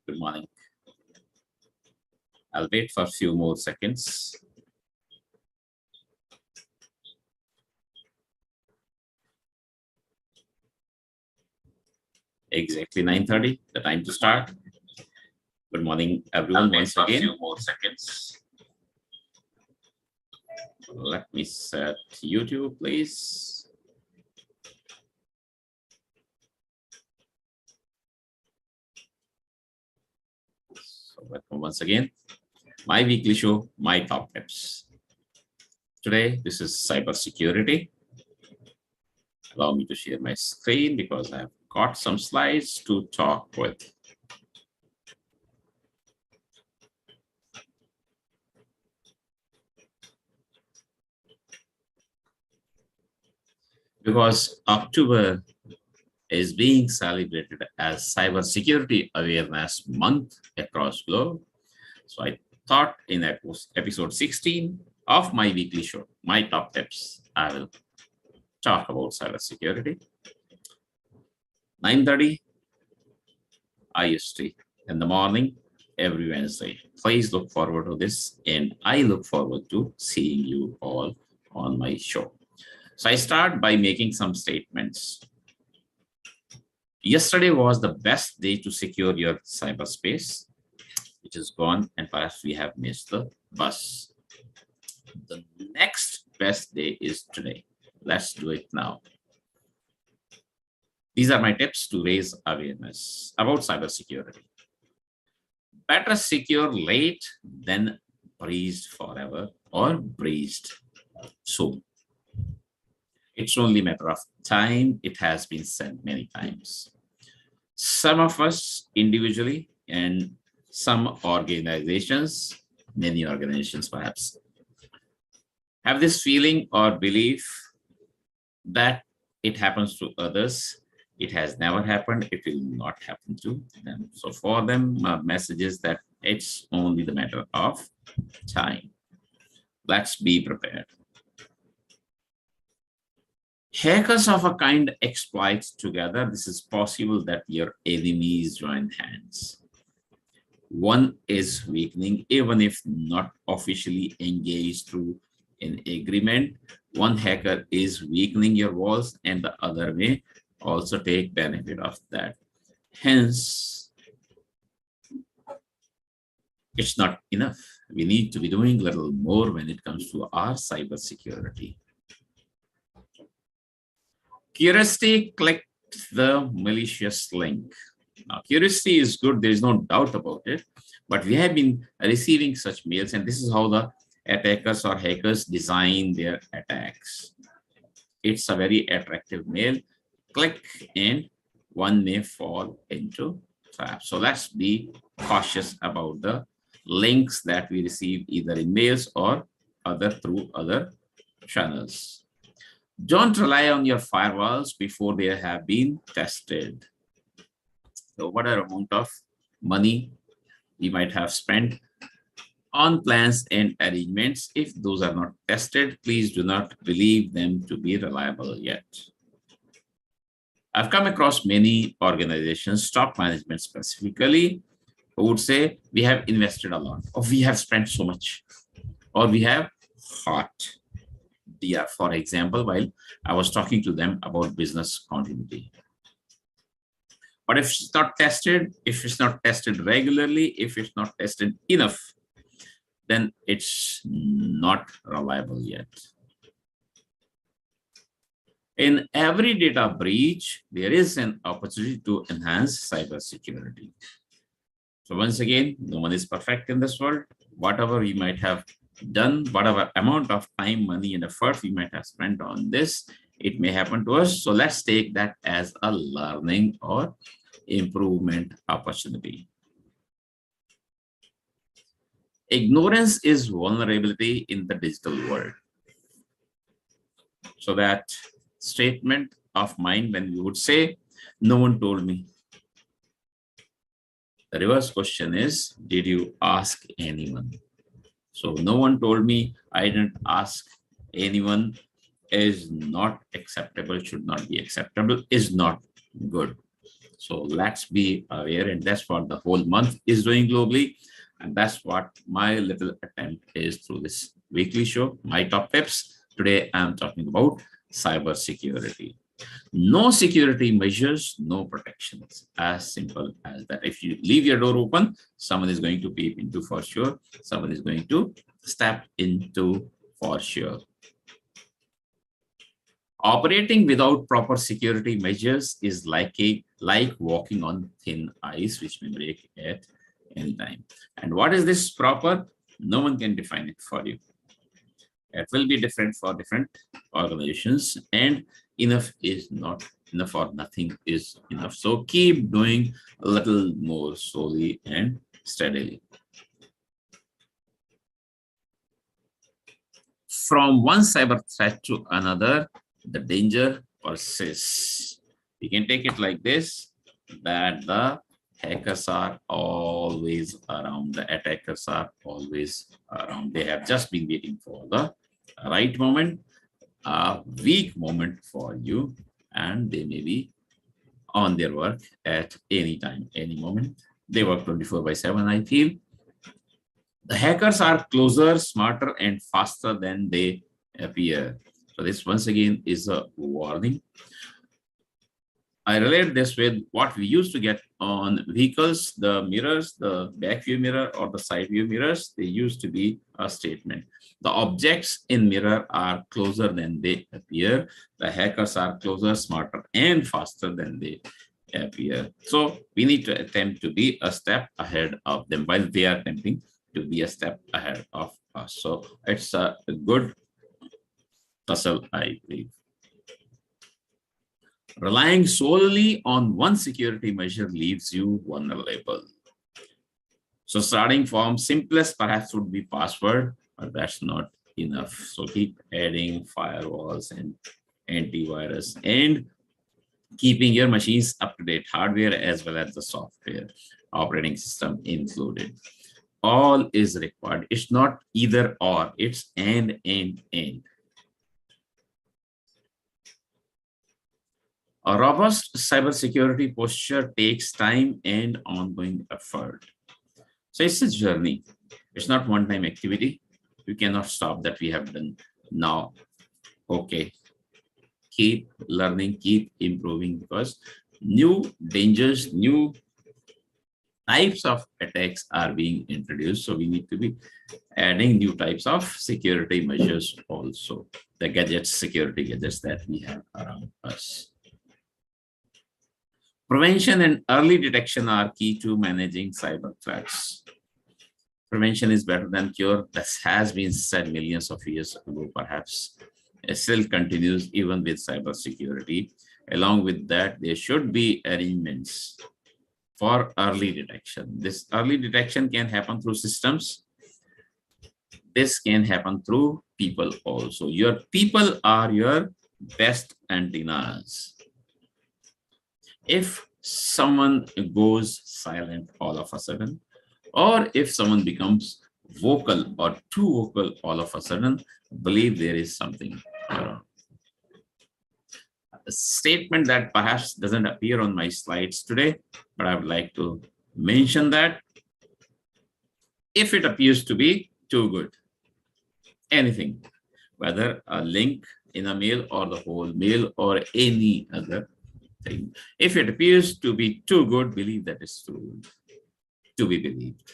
Good morning. I'll wait for a few more seconds. Exactly 9:30, the time to start. Good morning, everyone. Once again, a few more seconds. Let me set YouTube, please. So welcome once again. My weekly show, My Top Tips. Today, this is cybersecurity. Allow me to share my screen because I've got some slides to talk with. Because October is being celebrated as Cybersecurity Awareness Month across globe. So I thought in episode 16 of my weekly show, My Top Tips, I will talk about cybersecurity. 9:30 IST in the morning every Wednesday. Please look forward to this, and I look forward to seeing you all on my show. So I start by making some statements. Yesterday was the best day to secure your cyberspace, which is gone, and perhaps we have missed the bus. The next best day is today. Let's do it now. These are my tips to raise awareness about cybersecurity. Better secure late than breached forever or breached soon. It's only a matter of time. It has been said many times. Some of us individually and some organizations, many organizations perhaps, have this feeling or belief that it happens to others. It has never happened. It will not happen to them. So for them, my message is that it's only the matter of time. Let's be prepared. Hackers of a kind exploit together. This is possible that your enemies join hands. One is weakening, even if not officially engaged through an agreement. One hacker is weakening your walls, and the other may also take benefit of that. Hence, it's not enough. We need to be doing a little more when it comes to our cybersecurity. Curiosity clicked the malicious link. Now, curiosity is good, there is no doubt about it, but we have been receiving such mails, and this is how the attackers or hackers design their attacks. It's a very attractive mail. Click and one may fall into trap. So let's be cautious about the links that we receive either in mails or through other channels. Don't rely on your firewalls before they have been tested. So whatever amount of money we might have spent on plans and arrangements, if those are not tested, please do not believe them to be reliable yet. I've come across many organizations, top management specifically, who would say, we have invested a lot, or we have spent so much, or we have hot. DR, for example, while I was talking to them about business continuity. But if it's not tested, if it's not tested regularly, if it's not tested enough, then it's not reliable yet. In every data breach, there is an opportunity to enhance cybersecurity. So once again, no one is perfect in this world. Whatever we might have done, whatever amount of time, money, and effort we might have spent on this, it may happen to us. So let's take that as a learning or improvement opportunity. Ignorance is vulnerability in the digital world. So that statement of mine, when we would say, no one told me. The reverse question is, did you ask anyone? So no one told me, I didn't ask anyone, is not acceptable, should not be acceptable, is not good. So let's be aware, and that's what the whole month is doing globally. And that's what my little attempt is through this weekly show, my top tips. Today, I'm talking about cyber security. No security measures, no protections. As simple as that. If you leave your door open, someone is going to peep into for sure. Someone is going to step into for sure. Operating without proper security measures is like walking on thin ice, which may break at any time. And what is this proper? No one can define it for you. It will be different for different organizations, and enough is not enough, or nothing is enough. So keep doing a little more slowly and steadily. From one cyber threat to another, the danger persists. We can take it like this, that the hackers are always around, the attackers are always around. They have just been waiting for the right moment, a weak moment for you, and they may be on their work at any time, any moment. They work 24/7, I feel. The hackers are closer, smarter, and faster than they appear. So this once again is a warning. I relate this with what we used to get on vehicles, the mirrors, the back view mirror or the side view mirrors. They used to be a statement. The objects in mirror are closer than they appear. The hackers are closer, smarter, and faster than they appear. So we need to attempt to be a step ahead of them while they are attempting to be a step ahead of us. So it's a good tussle, I believe. Relying solely on one security measure leaves you vulnerable. So starting from simplest perhaps would be password, but that's not enough. So keep adding firewalls and antivirus and keeping your machines up to date, hardware as well as the software, operating system included. All is required. It's not either or, it's and. A robust cybersecurity posture takes time and ongoing effort. So it's a journey. It's not one-time activity. You cannot stop that we have done now. Okay. Keep learning, keep improving, because new dangers, new types of attacks are being introduced. So we need to be adding new types of security measures also. The gadgets, security gadgets that we have around us. Prevention and early detection are key to managing cyber threats. Prevention is better than cure. This has been said millions of years ago, perhaps. It still continues even with cybersecurity. Along with that, there should be arrangements for early detection. This early detection can happen through systems. This can happen through people also. Your people are your best antennas. If someone goes silent all of a sudden, or if someone becomes vocal or too vocal all of a sudden, believe there is something wrong. A statement that perhaps doesn't appear on my slides today, but I would like to mention that if it appears to be too good, anything, whether a link in a mail or the whole mail or any other thing, if it appears to be too good, believe that it's too good to be believed.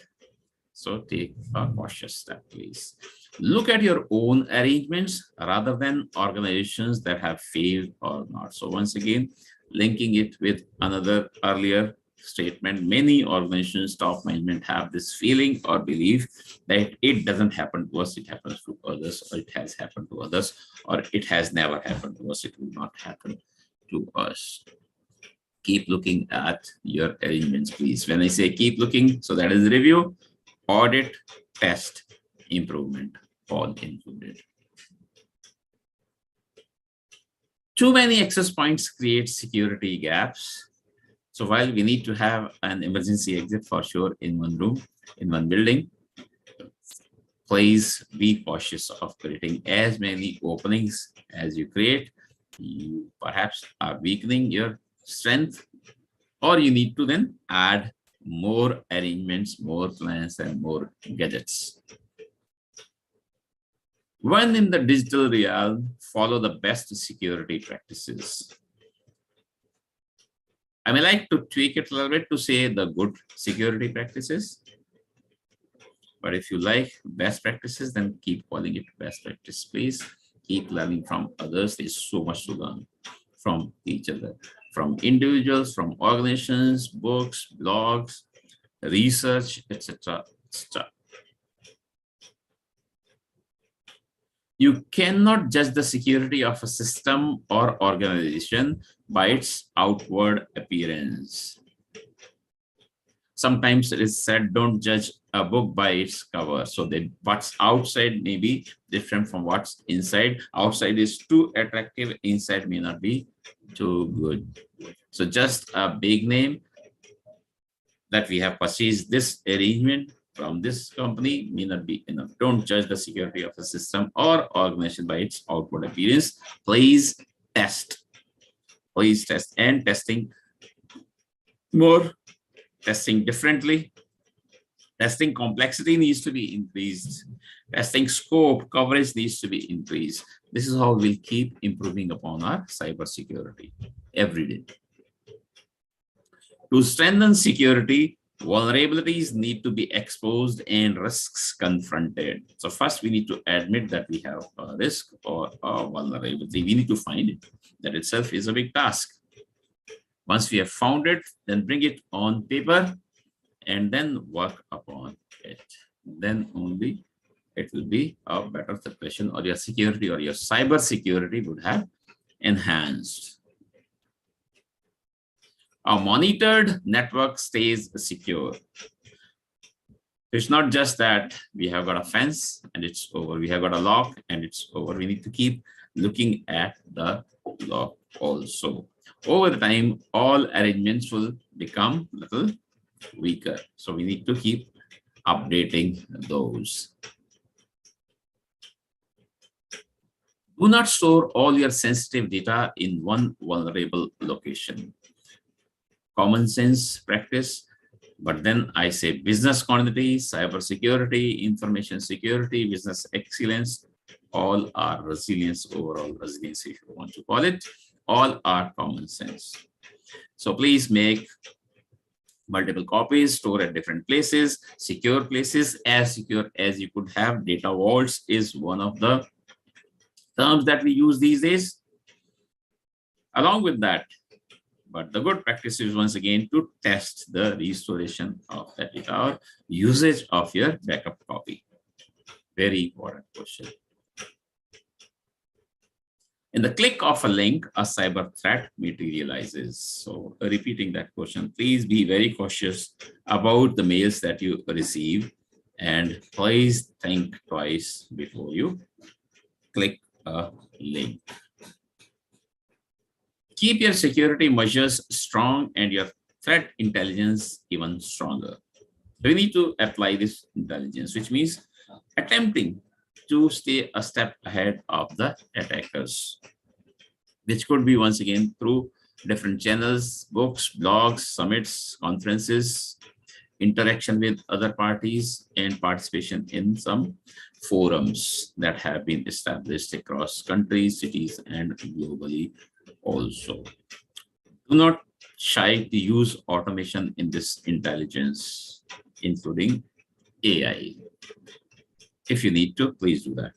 So take a cautious step, please. Look at your own arrangements rather than organizations that have failed or not. So once again, linking it with another earlier statement, many organizations, top management have this feeling or belief that it doesn't happen to us, it happens to others, or it has happened to others, or it has never happened to us, it will not happen to us. Keep looking at your arrangements, please. When I say keep looking, so that is review, audit, test, improvement, all included. Too many access points create security gaps. So while we need to have an emergency exit for sure in one room, in one building, please be cautious of creating as many openings as you create. You perhaps are weakening your strength, or you need to then add more arrangements, more plans, and more gadgets. When in the digital realm, follow the best security practices. I may like to tweak it a little bit to say the good security practices. But if you like best practices, then keep calling it best practice, please. Keep learning from others. There's so much to learn from each other, from individuals, from organizations, books, blogs, research, etc. You cannot judge the security of a system or organization by its outward appearance. Sometimes it is said, don't judge a book by its cover. So what's outside may be different from what's inside. Outside is too attractive, inside may not be too good. So just a big name that we have purchased this arrangement from this company may not be enough. Don't judge the security of a system or organization by its outward appearance. Please test. Please test. And testing more, testing differently. Testing complexity needs to be increased. Testing scope, coverage needs to be increased. This is how we'll keep improving upon our cybersecurity every day. To strengthen security, vulnerabilities need to be exposed and risks confronted. So first we need to admit that we have a risk or a vulnerability. We need to find it. That itself is a big task. Once we have found it, then bring it on paper and then work upon it. Then only it will be a better situation, or your security or your cyber security would have enhanced. A monitored network stays secure. It's not just that we have got a fence and it's over. We have got a lock and it's over. We need to keep looking at the lock also. Over the time, all arrangements will become a little weaker. So we need to keep updating those. Do not store all your sensitive data in one vulnerable location. Common sense practice, but then I say business continuity, cyber security, information security, business excellence, all are resilience, overall resilience, if you want to call it, all are common sense. So please make multiple copies, store at different places, secure places, as secure as you could have. Data vaults is one of the terms that we use these days. Along with that, but the good practice is once again to test the restoration of that data or usage of your backup copy. Very important question. In the click of a link, a cyber threat materializes. So repeating that question, please be very cautious about the mails that you receive, and please think twice before you click a link. Keep your security measures strong and your threat intelligence even stronger. We need to apply this intelligence, which means attempting to stay a step ahead of the attackers, which could be once again through different channels, books, blogs, summits, conferences, interaction with other parties, and participation in some forums that have been established across countries, cities, and globally also. Do not shy to use automation in this intelligence, including AI. If you need to, please do that.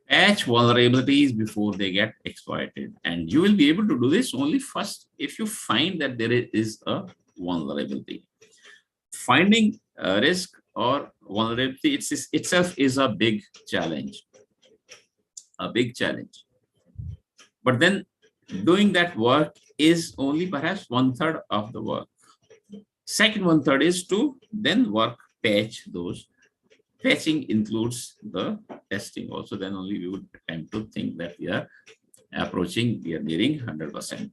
Patch vulnerabilities before they get exploited. And you will be able to do this only first if you find that there is a vulnerability. Finding a risk or vulnerability itself is a big challenge. A big challenge. But then doing that work is only perhaps 1/3 of the work. Second 1/3 is to then patch those. Patching includes the testing also. Then only we would attempt to think that we are nearing 100%.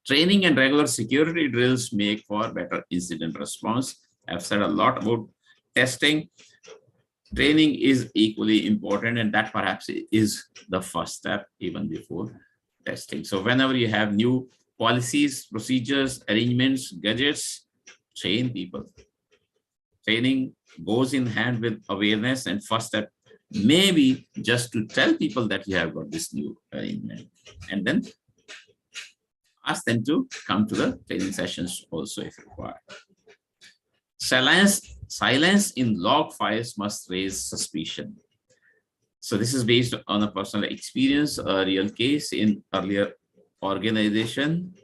Training and regular security drills make for better incident response. I've said a lot about testing, training is equally important, and that perhaps is the first step even before testing. So whenever you have new policies, procedures, arrangements, gadgets, train people. Training goes in hand with awareness, and first step maybe just to tell people that you have got this new arrangement, and then ask them to come to the training sessions also if required. Silence in log files must raise suspicion. So this is based on a personal experience, a real case in earlier organization.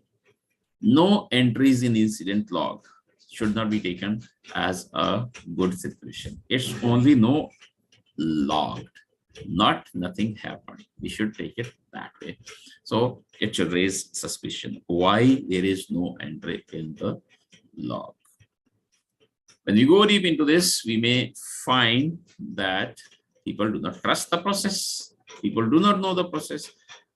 No entries in incident log should not be taken as a good situation. It's only no logged, not nothing happened. We should take it that way. So it should raise suspicion. Why there is no entry in the log? When we go deep into this, we may find that people do not trust the process. People do not know the process.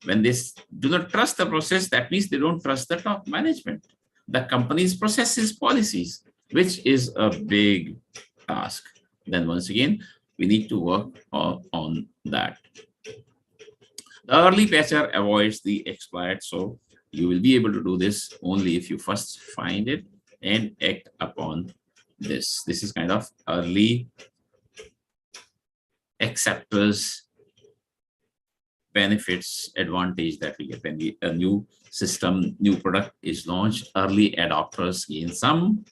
When they do not trust the process, that means they don't trust the top management, the company's processes, policies, which is a big task. Then once again, we need to work on that. The early patcher avoids the exploit. So you will be able to do this only if you first find it and act upon this. This is kind of early acceptors benefits advantage that we get when a new system, new product is launched. Early adopters gain some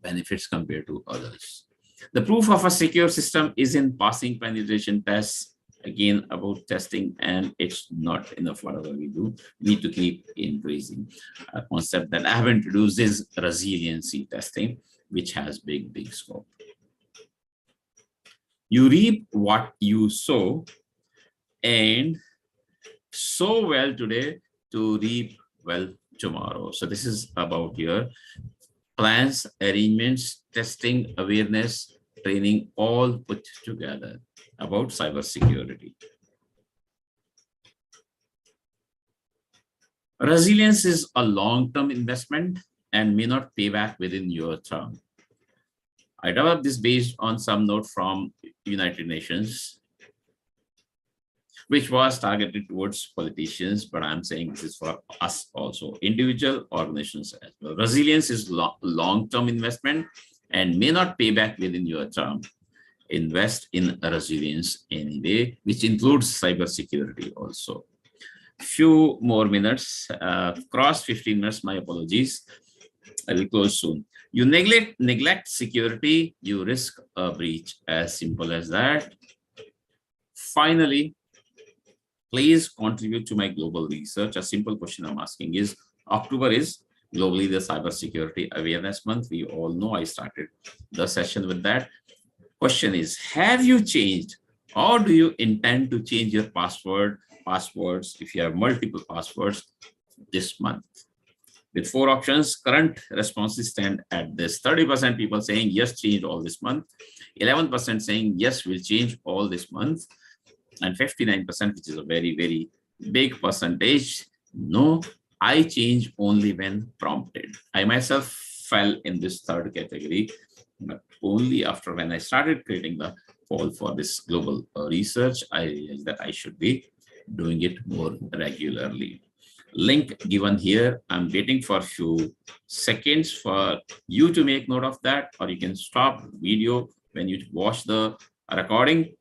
benefits compared to others. The proof of a secure system is in passing penetration tests. Again, about testing, and it's not enough whatever we do. We need to keep increasing. A concept that I have introduced is resiliency testing, which has big scope. You reap what you sow, and sow well today to reap well tomorrow. So this is about your plans, arrangements, testing, awareness, training, all put together about cybersecurity. Resilience is a long-term investment and may not pay back within your term. I developed this based on some note from United Nations, which was targeted towards politicians, but I'm saying this is for us also, individual organizations as well. Resilience is long-term investment and may not pay back within your term. Invest in resilience anyway, which includes cybersecurity also. Few more minutes, cross 15 minutes, my apologies. I will close soon. You neglect security, you risk a breach, as simple as that. Finally, please contribute to my global research. A simple question I'm asking is, October is globally the Cybersecurity Awareness Month. We all know I started the session with that. Question is, have you changed or do you intend to change your passwords if you have multiple passwords this month? With 4 options, current responses stand at this. 30% people saying yes, change all this month. 11% saying yes, will change all this month. And 59%, which is a very big percentage, no, I change only when prompted. I myself fell in this third category, but only after when I started creating the poll for this global research, I realized that I should be doing it more regularly. Link given here. I'm waiting for a few seconds for you to make note of that, or you can stop video when you watch the recording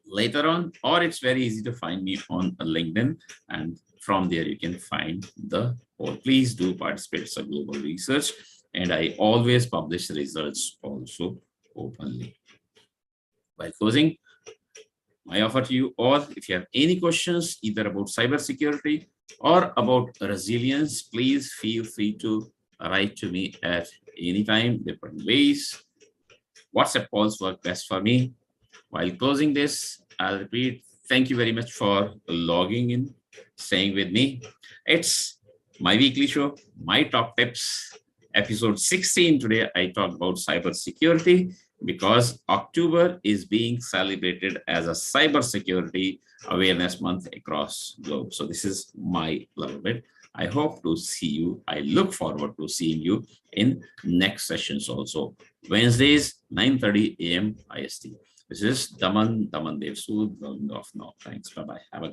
later on, or it's very easy to find me on LinkedIn, and from there you can find the poll. Please do participate. It's a global research, and I always publish results also openly. By closing, my offer to you all, if you have any questions either about cybersecurity or about resilience, please feel free to write to me at any time, different ways. WhatsApp calls work best for me. While closing this, I'll repeat, thank you very much for logging in, staying with me. It's my weekly show, My Top Tips, episode 16. Today, I talk about cybersecurity. because October is being celebrated as a cybersecurity awareness month across globe. So this is my little bit. I hope to see you. I look forward to seeing you in next sessions also. Wednesdays, 9:30 a.m. IST. This is Daman Dev Sood off now. Thanks. Bye-bye. Have a